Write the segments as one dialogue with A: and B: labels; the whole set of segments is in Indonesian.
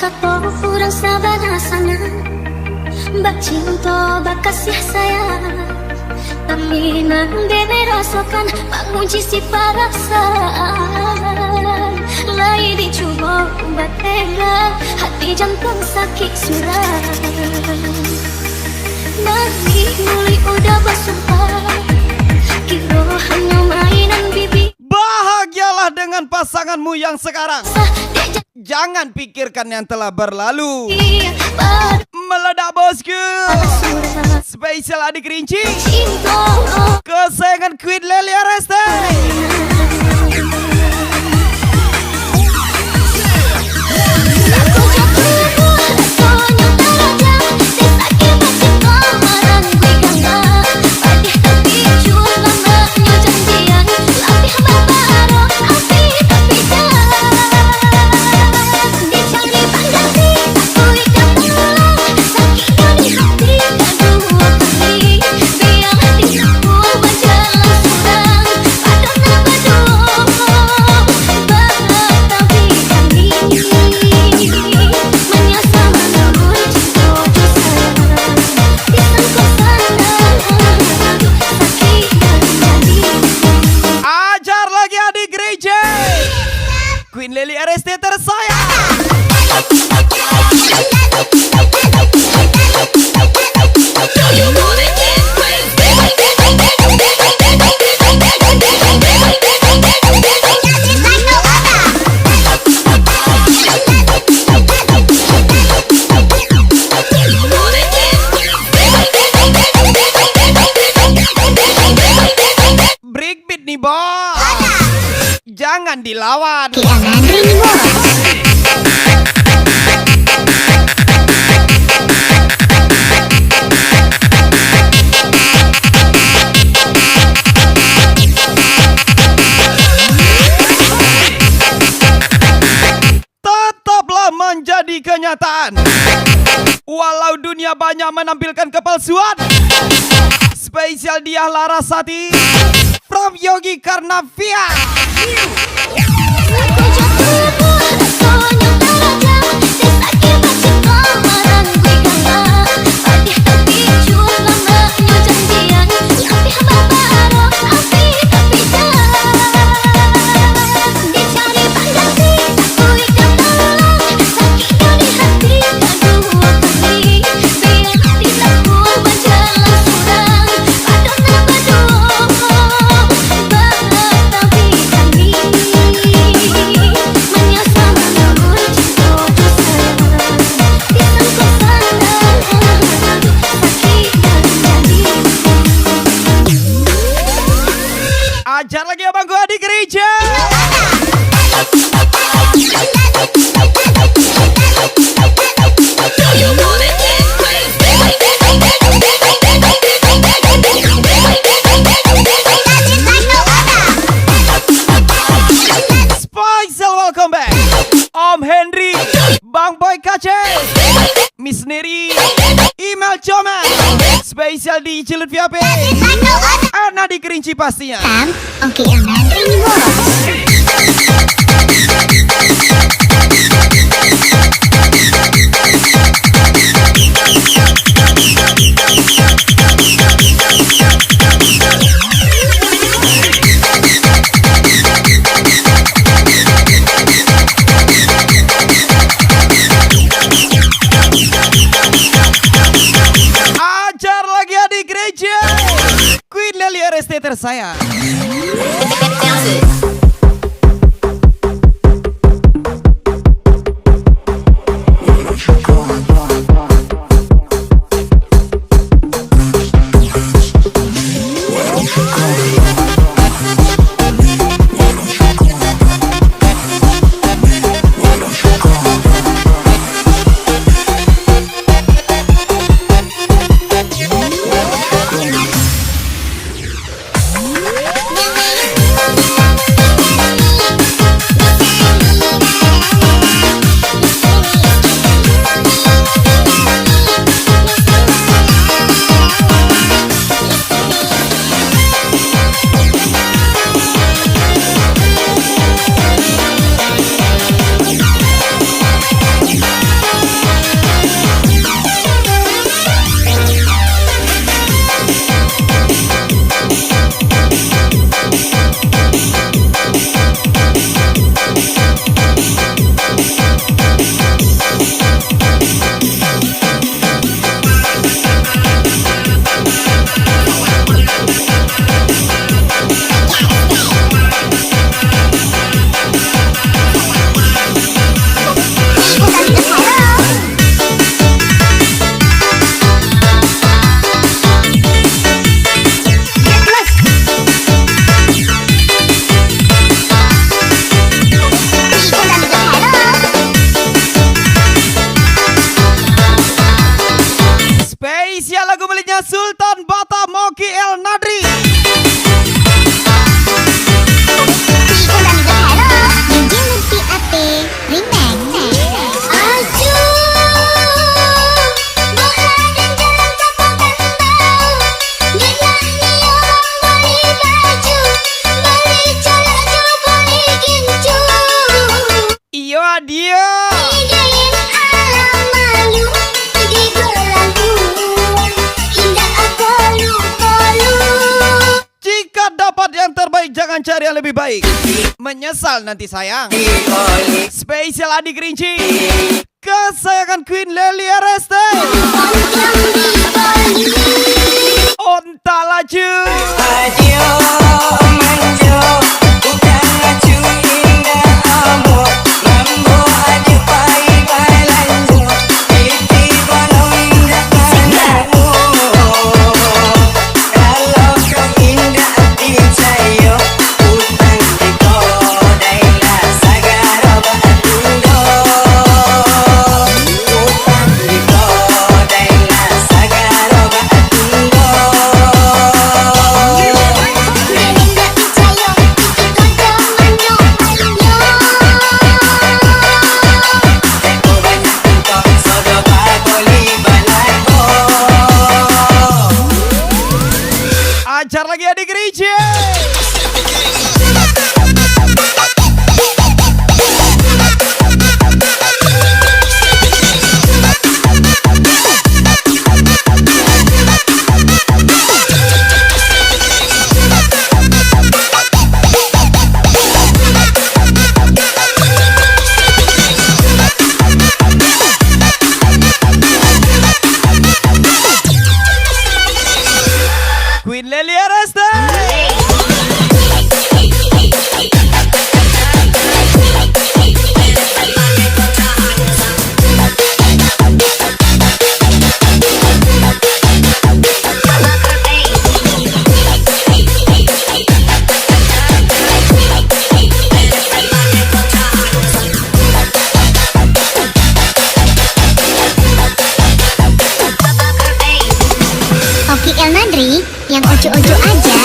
A: kato urang sabana sana bak cinta bak kasih sayang tapi nang dene rasakan mengunci si perasaan lagi dicoba bak tega hati jantung sakit surat nanti mulai udah bersumpah kira hanya mainan bibi.
B: Bahagialah dengan pasanganmu yang sekarang. Jangan pikirkan yang telah berlalu. Meledak bosku. Spesial adik Rinci kesayangan Queen Lelia Reste. Queen Lely RST tersayang. Breakbeat nih bos. Jangan dilawan. Tetaplah menjadi kenyataan. Walau dunia banyak menampilkan kepalsuan. Spesial dia Larasati from Yogi Karnavia. Ajar lagi abang gua di gereja. Spesial welcome back Om Henry, Bang Boy Kace, Miss Neri, Email Coman. Spesial di Cilut VIP Ana di Kerinci pastinya.
A: Oke, Ana ini bos.
B: Ajar lagi adik gereja. Queen Lely RST tersayang. saya.
A: Idain alam malu di belagu, indah kolu-kolu.
B: Jika dapat yang terbaik, jangan cari yang lebih baik. Menyesal nanti sayang. Spesial adik Rinci, kesayangan Queen Lely Areste.
A: Pantang di Bali.
B: Onta laju.
C: Adio manjo bukan laju indah kamu mambo adio pai balanjo iti bono indah padamu kalau kau indah hati sayo utang diko daila sagara batundo utang diko daila sagara batundo.
A: Menindak picayo, itu kodo mano ayo.
C: Eko banyak engkau sodo bagoli balago.
B: Ajar lagi adik Rinci. Queen Lely Areste.
A: Oki El Nadri, yang ojo-ojo aja.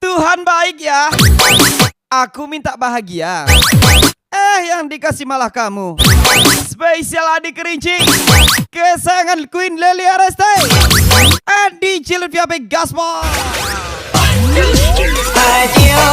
B: Tuhan baik ya. Aku minta bahagia. Yang dikasih malah kamu. Spesial adik Rinci, kesayangan Queen Lely Areste. Adi Cilet VIP Gaspol.
C: Adio